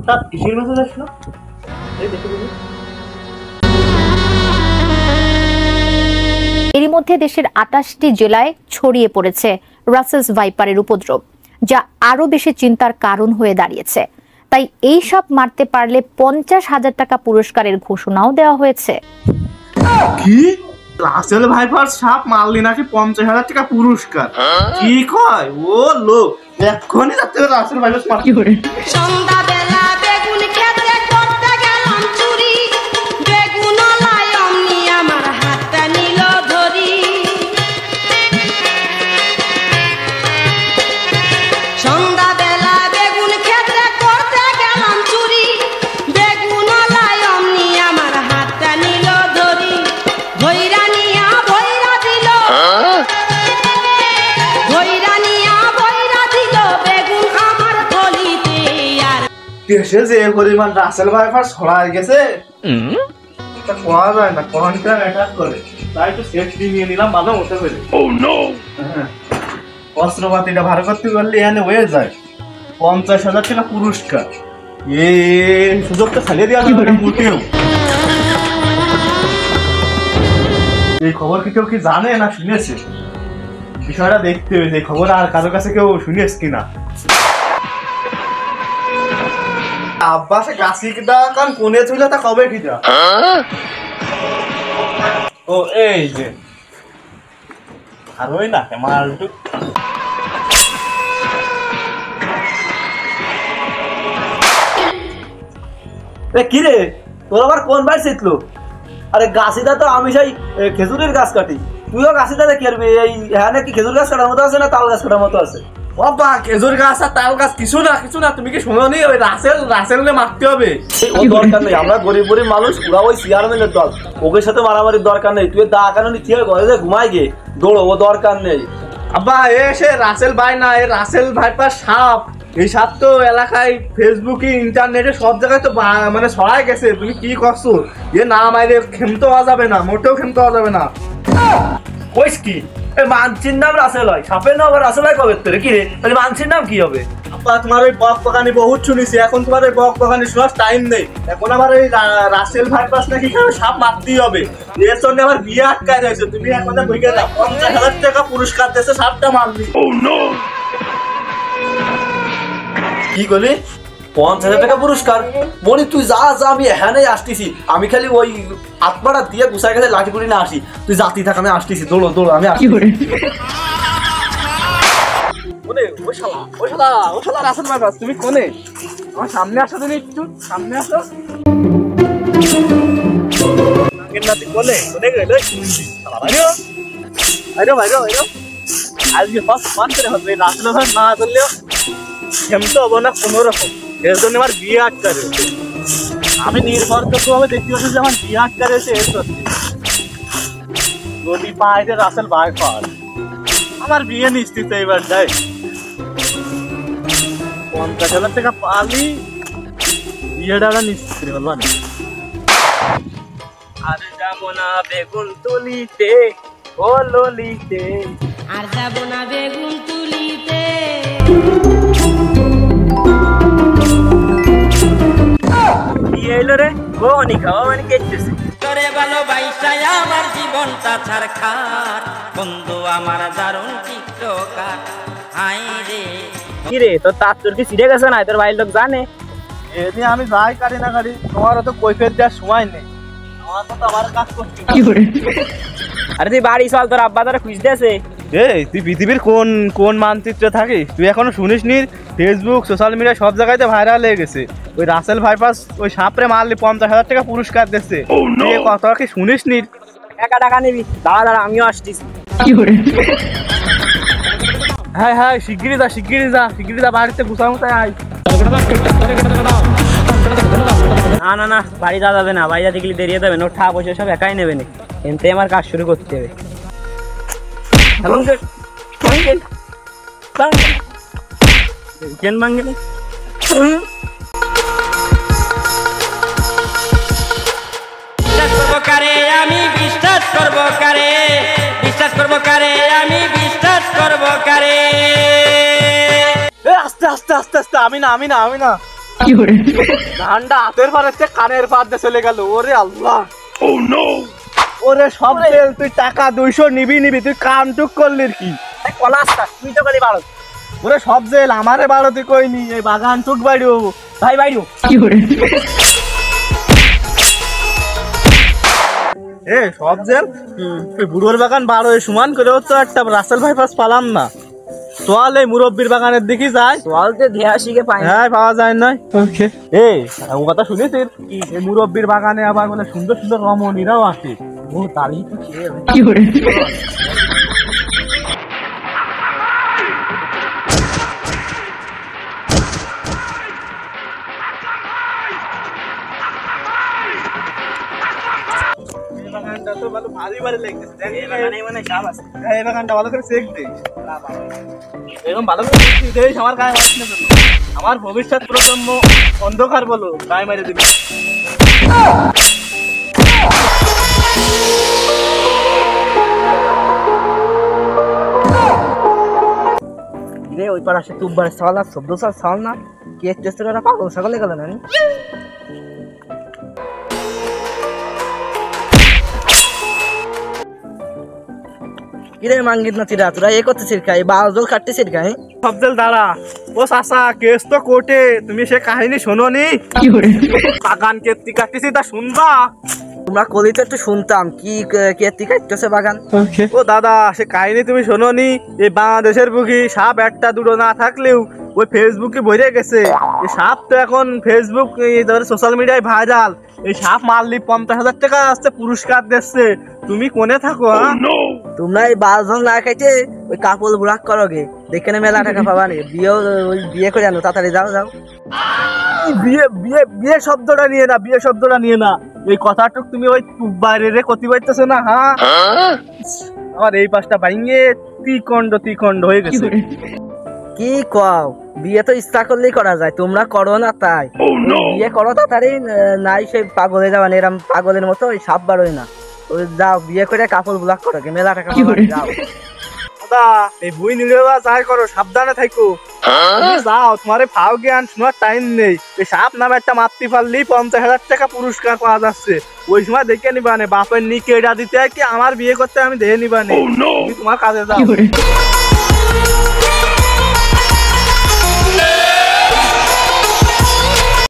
হঠাৎ কিসের মেসেজ আসলো? এই দেখে দেখি। এরই মধ্যে দেশের ২৮টি জেলায় ছড়িয়ে পড়েছে রাসেলস ভাইপারের উপদ্রব, যা আরো বেশি চিন্তার কারণ হয়ে দাঁড়িয়েছে। তাই এই সব মারতে পারলে ৫০,০০০ টাকা পুরস্কারের ঘোষণাও দেওয়া হয়েছে। কি রাসেল ভাইপার সাপ মারলি নাকি ৫০,০০০ টাকা পুরস্কার? কি কয় ও লোক, এক্ষুনি যাচ্ছে রাসেল ভাইপার মারতে করে। সন্ধ্যাবেলা বেগুন খেতে করতে গেলাম চুরি, বেগুন লাই অমনি আমার হাতটা নিল ধরি। সন্ধ্যাবেলা বেগুন খেতে করতে গেলাম চুরি, বেগুন লাই অমনি আমার হাতটা নিল ধরি। ভৈরা নিয়া ভৈরা দিল, ভৈরা নিয়া ভৈরা দিল বেগুন আমার থলিতে। আর দেশে যে পরিমাণ রাসেল ভাইপার ছড়ায় গেছে তা কোয়া যায় না, কোনটা অ্যাটাক করে। তাই একটু সেফটি নিয়ে নিলাম ভালো মতো করে। অস্ত্রপাতিটা ভালো করতে পারলে এখানে হয়ে যায় ৫০,০০০ টাকা পুরস্কার। সুযোগটা ছাড়িয়ে দেওয়া যাবে না মোটেও। এই খবর কি কেউ কি জানে না শুনেছে? বিষয়টা দেখতে হবে যে খবর আর কারো কাছে কেউ শুনেছ কিনা। আব্বাসে গাছিটা কারণ কোনে ছিল তা কবে কিটা? ও এই যে আর ওই না মালটু কি রে তোর আবার কোন ভাই শিখলো? আরে গাছিটা তো আমি সেই খেজুরের গাছ কাটি, তুইও গাছিটা দেখি আরবি। এই হ্যাঁ নাকি খেজুর গাছ কাটার মতো আছে না তাল গাছ কাটার মতো আছে? বাবা খেজুর গাছ আর তাল গাছ কিছু না। তুমি কি শোনো নি? ওই রাসেল মারতে হবে। ও দরকার নেই, আমরা গরিব মানুষ, ওরা ওই চেয়ারম্যানের দল, ওকে সাথে মারামারির দরকার নেই। তুই দা কারণে কি ঘরে যে ঘুমাই গে দৌড়ো, ও দরকার নেই। আব্বা সে রাসেল ভাই না, এ রাসেল ভাইপার সাপ। এই সাপ তো এলাকায় ফেসবুকে ইন্টারনেটে সব জায়গায় তো মানে ছড়ায় গেছে। তুমি কি করছো? এ না মাইরে খেমতে হওয়া যাবে না, মোটেও খেমতে হওয়া যাবে না। কইস কি মানছির নাম রাসেল হয়, সাপের নাম আবার রাসেল হয় কবে তোরে? কি রে তাহলে মানছির নাম কি হবে? আব্বা তোমার ওই বক বকানি বহুত শুনেছি, এখন তোমার ওই বক বকানি শোনার টাইম নেই। এখন আবার ওই রাসেল ভাইপাস নাকি সাপ মারতেই হবে। এর জন্য আমার বিয়ে আটকায় রয়েছে। তুমি এখন বইকে দাও ৫০,০০০ টাকা পুরস্কার দিয়েছে সাপটা মারলি। কি করলি? ৫০,০০০ টাকা পুরস্কার? মনি তুই যা আমি এখানে আসতেছি। আমি খালি ওই আত্মাটা দিয়ে গুছাই গেছে লাঠি পুরি না আসি। তুই জাতি থাক, আমি আসতেছি। দৌড়ো আমি আসি। রাসেল ভাইপাস তুমি কোনে? আমার সামনে আসো, তুমি একটু সামনে আসো। আজকে ফার্স্ট মান করে হবে রাসেল ভাই না ধরলেও খেমতে হবো না কোনো রকম। এর জন্য আমার বিয়ে আটকা রয়েছে। আমি নির্ভরযোগ্যভাবে দেখতে পাচ্ছি যে আমার বিয়ে আটকা রয়েছে এর জন্য। যদি পাই যে রাসেল ভাইপার, আমার বিয়ে নিশ্চিত এবার যাই। ৫০,০০০ টাকা পালি বিয়েটা নিশ্চিত হলো না। আর যাবো না বেগুন তুলিতে ও ললিতে, আর যাব না বেগুন তুলিতে। বিয়ে এলো রে, বনি খাওয়া মানে কেটেছে। করে ভালোবাসা আমার জীবনটা ছারখার, বন্ধু আমার দারুণ টিকটকার। হাই রে কি রে তোর তোর কি সিরিয়াস গেছে না? তোর ভাইয়ের লোক জানে? এদিন আমি যাই কাটি না কাটি, তোমারও তো কৈফিয়ত দেওয়ার সময় নেই। আমার তো আমার কাজ করতে। আরে তুই বাড়ি চল, তোর আব্বা তোরা খুঁজতে আছে। তুই পৃথিবীর কোন মানচিত্রে থাকিস? তুই এখনো শুনিস নি? ফেসবুক সোশ্যাল মিডিয়া সব জায়গায় তো ভাইরাল হয়ে গেছে। ওই রাসেল ভাইপাস ওই সাপরে মারলি ৫০,০০০ টাকা পুরস্কার দিচ্ছে। তুই কথা কি শুনিস নি? টাকা নিবি? দাঁড়া আমিও আসতেছি। হ্যাঁ শিগগিরই যা বাড়িতে গুছা মুছায় আয়। না বাড়ি যাওয়া যাবে না, বাড়ি যাতে গেলে দেরিয়ে যাবে। নোট টাকা পয়সা সব একাই নেবে না, এনতে আমার কাজ শুরু করতে হবে। আমি বিশ্বাস করবো কারে, আমি বিশ্বাস করবো কারে। আস্তে আমি না ধানটা হাতের পার হচ্ছে কানের পার দিয়ে চলে গেল। ওরে আল্লাহ, ওরে সব তেল তুই টাকা 200 নিবি তুই কামটুক করলি কি? তুই তো করে বাড়ো ওরে সব জেল আমারে বাড়ো তুই কইনি, এই বাগান টুক বাড়িও ভাই বাইরো এ সব জেল তুই বুড়োর বাগান বাড়ো সমান করেও তো একটা রাসেল বাইপাস পালাম না। তোয়াল এই মুরব্বীর বাগানের দিকে যায়, তোয়ালতে দেহা শিখে পাই হ্যাঁ পাওয়া যায় না। এই ও কথা শুনেছিস এই মুরব্বীর বাগানে আবার মানে সুন্দর সুন্দর রমণীরাও আসে। ও তালি তো খেয়ে এই বাগানটা তো ভালো ভারী ভারী লাগতেছে। দেখ এই বাগানে মানে সাপ আছে এই বাগানটা ভালো করে চেক দে, এরকম ভালো করে চেক দিস আমার গায়ে মারিস না কেন? আমার ভবিষ্যৎ প্রজন্ম অন্ধকার বলো গায়ে মেরে দিবি। রে ওই পার আসে তুববার সাল আর শব্দ সাল না কে টেস্টের ওরা পাগল ছাগলে গেল না কিরে মাঙ্গিত না চিরা তোরা এ করতেছিস কাই বাল জল কাটতেছিস কাই সবজেল দাঁড়া, ও চাচা কেস তো কোর্টে, তুমি সে কাহিনী শোনোনি? বাগান কেত্তি কাটতেছি তা শুনবা? তোমরা কলিতে একটু শুনতাম কি কেতি কাটতেছে বাগান। ও দাদা সে কাহিনী তুমি শোনোনি? এই বাংলাদেশের বুকি সাপ একটা দুটো না থাকলেও ওই ফেসবুকে ভরে গেছে। এই সাপ তো এখন ফেসবুক সোশ্যাল মিডিয়ায় ভাইরাল। এই সাপ মারলি 50,000 টাকা আসছে পুরস্কার দিচ্ছে। তুমি কোনে থাকো? তোমরা এই বাল ঝল না খাইতে ওই কাপড় বুড়াক করো গে, দেখে মেলা টাকা পাবা নি। বিয়ে করে আনো তাড়াতাড়ি যাও যাও। বিয়ে বিয়ে বিয়ে শব্দটা নিয়ে না, বিয়ে শব্দটা নিয়ে না। এই কথাটুক তুমি ওই বাইরে কতি পাইতেছো না? হ্যাঁ আমার এই পাশটা ভাঙিয়ে তিখণ্ড হয়ে গেছে। কি কও বিয়ে তো ইচ্ছা করলেই করা যায়, তোমরা করো না তাই। বিয়ে করো তাড়াতাড়ি, নাই সেই পাগলে যাওয়া এরম পাগলের মতো ওই সাপ বাড়োয় না। ওই যাও বিয়ে করে কাপড় ব্লক করো গে, মেলা টাকা পাবা নি, যাও। দাদা এই বই নিলে যাই করো, সাবধানে থাকো। তুমি যাও, তোমার ফাও জ্ঞান শোনার টাইম নেই। এই সাপ নামে একটা মাতৃ পারলেই 50,000 টাকা পুরস্কার পাওয়া যাচ্ছে। ওই সময় দেখে নিবানে বাপের নিকে এটা দিতে কি আমার বিয়ে করতে আমি দেখে নিবানে। তুমি তোমার কাজে যাও।